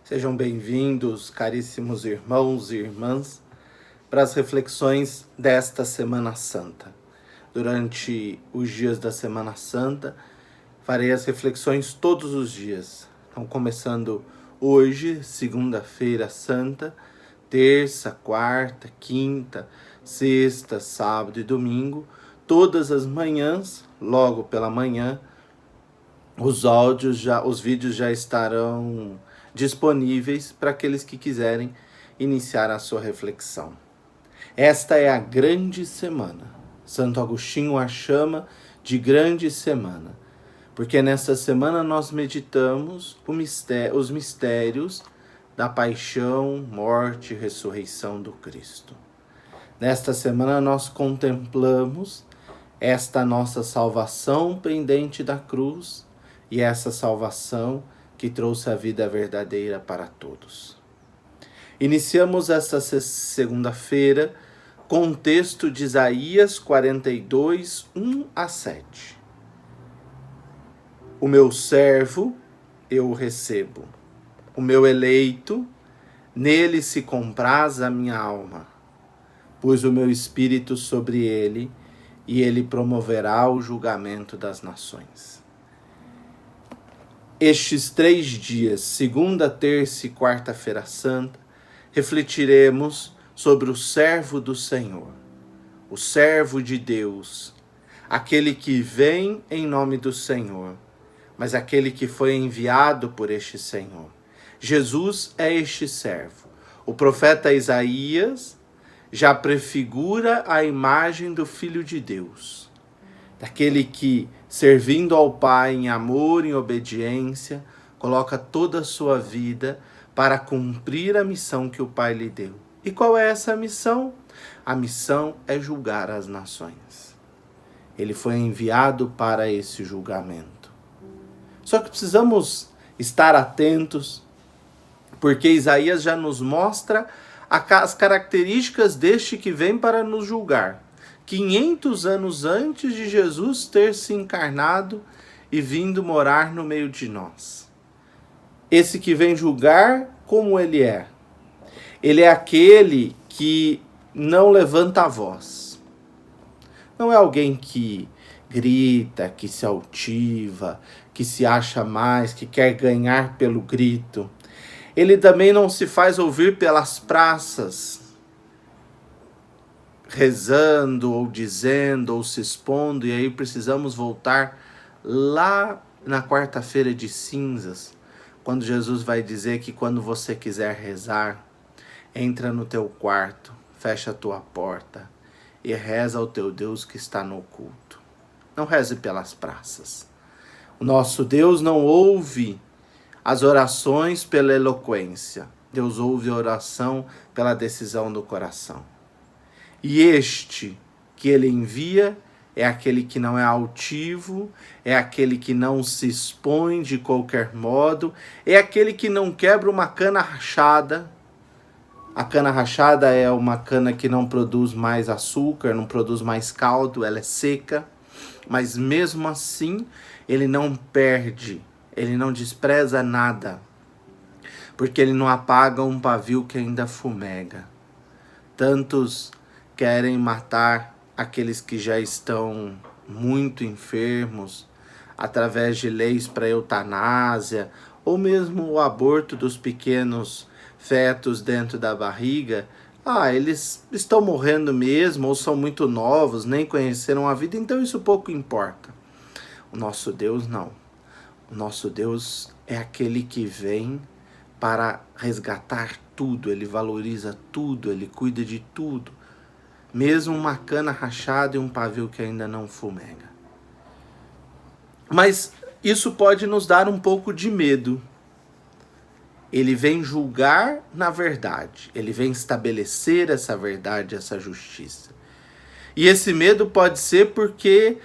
Sejam bem-vindos, caríssimos irmãos e irmãs, para as reflexões desta Semana Santa. Durante os dias da Semana Santa, farei as reflexões todos os dias. Então, começando hoje, segunda-feira santa, terça, quarta, quinta, sexta, sábado e domingo, todas as manhãs, logo pela manhã, os vídeos já estarão disponíveis para aqueles que quiserem iniciar a sua reflexão. Esta é a grande semana. Santo Agostinho a chama de grande semana, porque nesta semana nós meditamos os mistérios da paixão, morte e ressurreição do Cristo. Nesta semana nós contemplamos esta nossa salvação pendente da cruz e essa salvação que trouxe a vida verdadeira para todos. Iniciamos esta segunda-feira com o texto de Isaías 42, 1 a 7. O meu servo, eu o recebo. O meu eleito, nele se compraz a minha alma. Pus o meu espírito sobre ele, e ele promoverá o julgamento das nações. Estes 3 dias, segunda, terça e quarta-feira santa, refletiremos sobre o servo do Senhor, o servo de Deus, aquele que vem em nome do Senhor, mas aquele que foi enviado por este Senhor. Jesus é este servo. O profeta Isaías já prefigura a imagem do Filho de Deus, daquele que, servindo ao Pai em amor e obediência, coloca toda a sua vida para cumprir a missão que o Pai lhe deu. E qual é essa missão? A missão é julgar as nações. Ele foi enviado para esse julgamento. Só que precisamos estar atentos, porque Isaías já nos mostra as características deste que vem para nos julgar. 500 anos antes de Jesus ter se encarnado e vindo morar no meio de nós. Esse que vem julgar, como ele é? Ele é aquele que não levanta a voz. Não é alguém que grita, que se altiva, que se acha mais, que quer ganhar pelo grito. Ele também não se faz ouvir pelas praças, rezando ou dizendo ou se expondo, e aí precisamos voltar lá na quarta-feira de cinzas, quando Jesus vai dizer que quando você quiser rezar, entra no teu quarto, fecha a tua porta e reza ao teu Deus que está no oculto. Não reze pelas praças. O nosso Deus não ouve as orações pela eloquência. Deus ouve a oração pela decisão do coração. E este que ele envia é aquele que não é altivo, é aquele que não se expõe de qualquer modo, é aquele que não quebra uma cana rachada. A cana rachada é uma cana que não produz mais açúcar, não produz mais caldo, ela é seca, mas mesmo assim ele não perde, ele não despreza nada, porque ele não apaga um pavio que ainda fumega. Tantos querem matar aqueles que já estão muito enfermos através de leis para eutanásia ou mesmo o aborto dos pequenos fetos dentro da barriga. Eles estão morrendo mesmo ou são muito novos, nem conheceram a vida, então isso pouco importa. O nosso Deus não. O nosso Deus é aquele que vem para resgatar tudo, ele valoriza tudo, ele cuida de tudo. Mesmo uma cana rachada e um pavio que ainda não fumega. Mas isso pode nos dar um pouco de medo. Ele vem julgar na verdade. Ele vem estabelecer essa verdade, essa justiça. E esse medo pode ser porque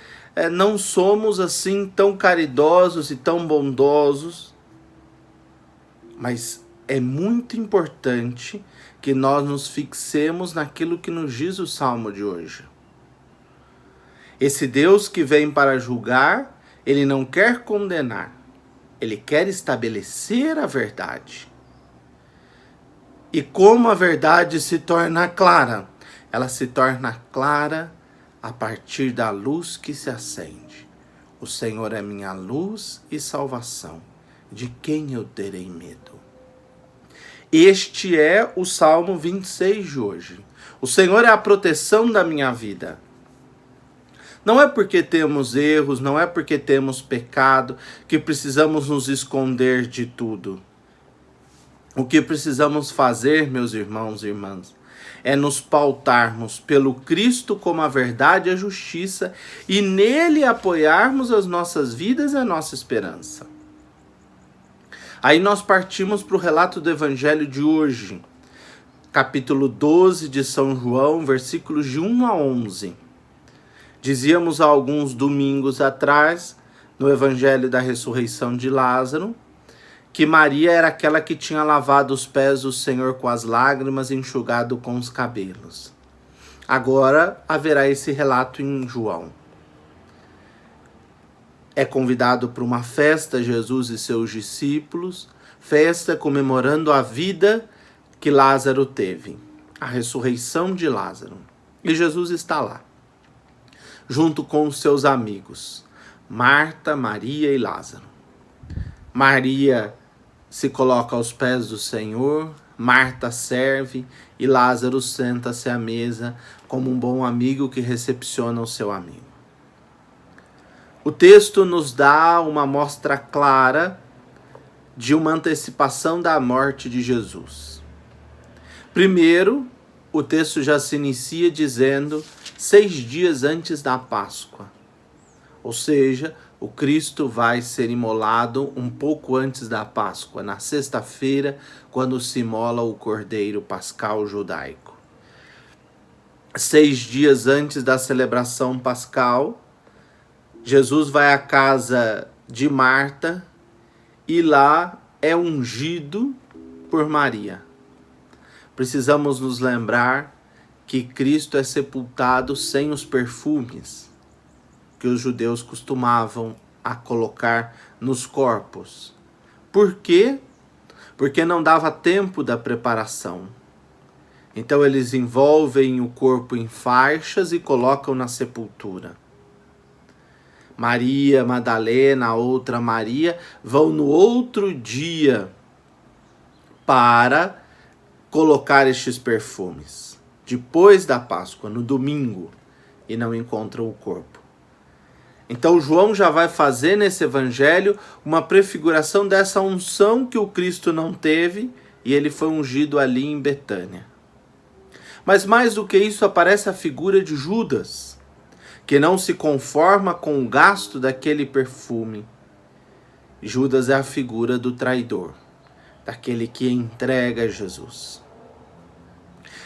não somos assim tão caridosos e tão bondosos. Mas é muito importante que nós nos fixemos naquilo que nos diz o Salmo de hoje. Esse Deus que vem para julgar, ele não quer condenar, ele quer estabelecer a verdade. E como a verdade se torna clara? Ela se torna clara a partir da luz que se acende. O Senhor é minha luz e salvação. De quem eu terei medo? Este é o Salmo 26 de hoje. O Senhor é a proteção da minha vida. Não é porque temos erros, não é porque temos pecado que precisamos nos esconder de tudo. O que precisamos fazer, meus irmãos e irmãs, é nos pautarmos pelo Cristo como a verdade e a justiça e nele apoiarmos as nossas vidas e a nossa esperança. Aí nós partimos para o relato do Evangelho de hoje, capítulo 12 de São João, versículos de 1 a 11. Dizíamos há alguns domingos atrás, no Evangelho da ressurreição de Lázaro, que Maria era aquela que tinha lavado os pés do Senhor com as lágrimas e enxugado com os cabelos. Agora haverá esse relato em João. É convidado para uma festa Jesus e seus discípulos, festa comemorando a vida que Lázaro teve, a ressurreição de Lázaro. E Jesus está lá, junto com os seus amigos, Marta, Maria e Lázaro. Maria se coloca aos pés do Senhor, Marta serve e Lázaro senta-se à mesa como um bom amigo que recepciona o seu amigo. O texto nos dá uma amostra clara de uma antecipação da morte de Jesus. Primeiro, o texto já se inicia dizendo 6 dias antes da Páscoa. Ou seja, o Cristo vai ser imolado um pouco antes da Páscoa, na sexta-feira, quando se imola o Cordeiro Pascal judaico. 6 dias antes da celebração pascal, Jesus vai à casa de Marta e lá é ungido por Maria. Precisamos nos lembrar que Cristo é sepultado sem os perfumes que os judeus costumavam a colocar nos corpos. Por quê? Porque não dava tempo da preparação. Então eles envolvem o corpo em faixas e colocam na sepultura. Maria Madalena, a outra Maria, vão no outro dia para colocar estes perfumes. Depois da Páscoa, no domingo, e não encontram o corpo. Então João já vai fazer nesse evangelho uma prefiguração dessa unção que o Cristo não teve e ele foi ungido ali em Betânia. Mas mais do que isso aparece a figura de Judas, que não se conforma com o gasto daquele perfume. Judas é a figura do traidor, daquele que entrega Jesus.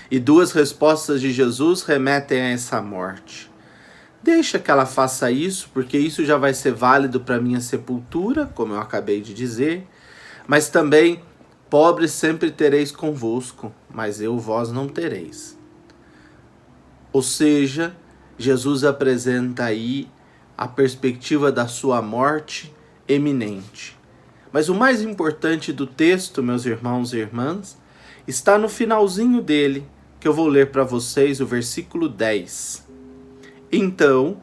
E 2 respostas de Jesus remetem a essa morte. Deixa que ela faça isso, porque isso já vai ser válido para minha sepultura, como eu acabei de dizer. Mas também, pobres sempre tereis convosco, mas eu vós não tereis. Ou seja, Jesus apresenta aí a perspectiva da sua morte eminente. Mas o mais importante do texto, meus irmãos e irmãs, está no finalzinho dele, que eu vou ler para vocês, o versículo 10. Então,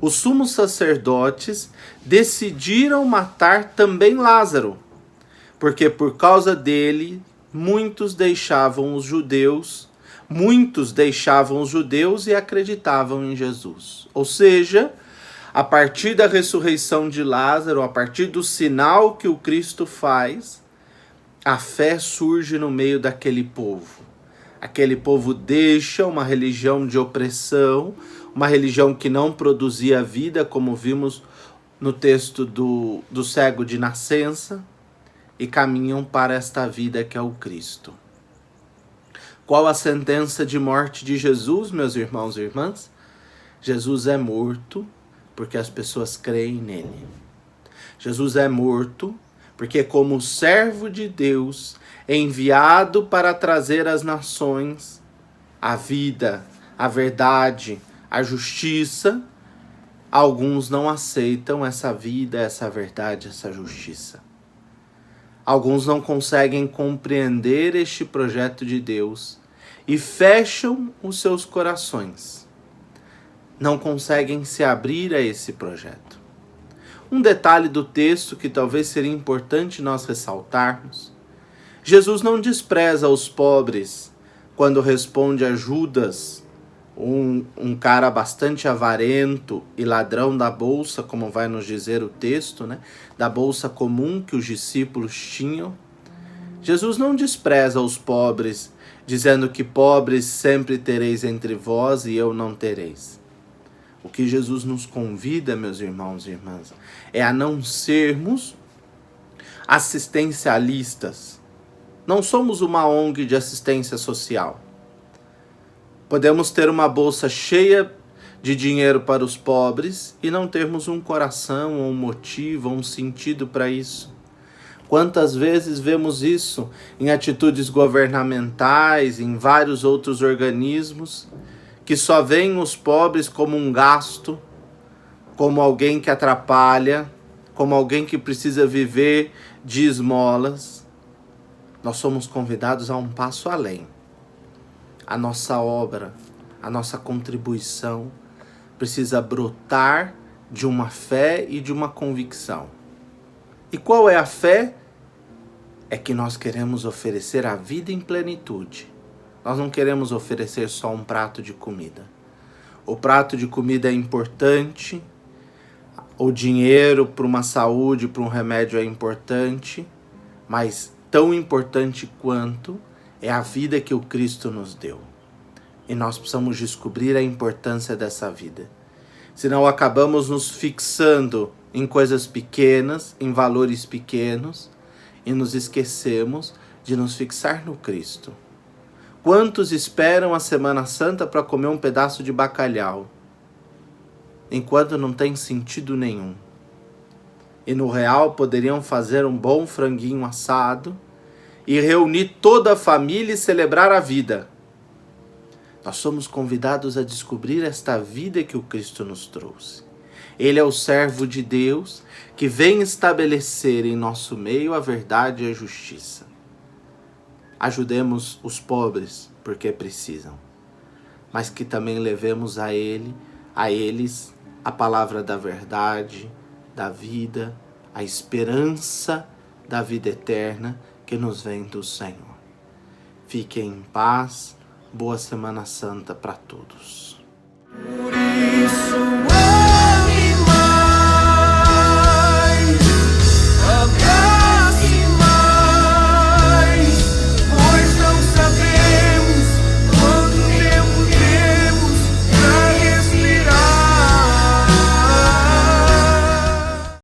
os sumos sacerdotes decidiram matar também Lázaro, porque por causa dele muitos deixavam os judeus e acreditavam em Jesus. Ou seja, a partir da ressurreição de Lázaro, a partir do sinal que o Cristo faz, a fé surge no meio daquele povo. Aquele povo deixa uma religião de opressão, uma religião que não produzia vida, como vimos no texto do cego de nascença, e caminham para esta vida que é o Cristo. Qual a sentença de morte de Jesus, meus irmãos e irmãs? Jesus é morto porque as pessoas creem nele. Jesus é morto porque, como servo de Deus, enviado para trazer às nações a vida, a verdade, a justiça, alguns não aceitam essa vida, essa verdade, essa justiça. Alguns não conseguem compreender este projeto de Deus e fecham os seus corações. Não conseguem se abrir a esse projeto. Um detalhe do texto que talvez seria importante nós ressaltarmos: Jesus não despreza os pobres quando responde a Judas, um cara bastante avarento e ladrão da bolsa, como vai nos dizer o texto, né? Da bolsa comum que os discípulos tinham. Jesus não despreza os pobres, dizendo que pobres sempre tereis entre vós e eu não tereis. O que Jesus nos convida, meus irmãos e irmãs, é a não sermos assistencialistas. Não somos uma ONG de assistência social. Podemos ter uma bolsa cheia de dinheiro para os pobres e não termos um coração, ou um motivo, ou um sentido para isso. Quantas vezes vemos isso em atitudes governamentais, em vários outros organismos, que só veem os pobres como um gasto, como alguém que atrapalha, como alguém que precisa viver de esmolas. Nós somos convidados a um passo além. A nossa obra, a nossa contribuição precisa brotar de uma fé e de uma convicção. E qual é a fé? É que nós queremos oferecer a vida em plenitude. Nós não queremos oferecer só um prato de comida. O prato de comida é importante, o dinheiro para uma saúde, para um remédio é importante, mas tão importante quanto é a vida que o Cristo nos deu. E nós precisamos descobrir a importância dessa vida. Senão acabamos nos fixando em coisas pequenas, em valores pequenos, e nos esquecemos de nos fixar no Cristo. Quantos esperam a Semana Santa para comer um pedaço de bacalhau, enquanto não tem sentido nenhum? E no real poderiam fazer um bom franguinho assado e reunir toda a família e celebrar a vida. Nós somos convidados a descobrir esta vida que o Cristo nos trouxe. Ele é o servo de Deus que vem estabelecer em nosso meio a verdade e a justiça. Ajudemos os pobres porque precisam, mas que também levemos a eles a palavra da verdade, da vida, a esperança da vida eterna que nos vem do Senhor. Fiquem em paz. Boa Semana Santa para todos. Por isso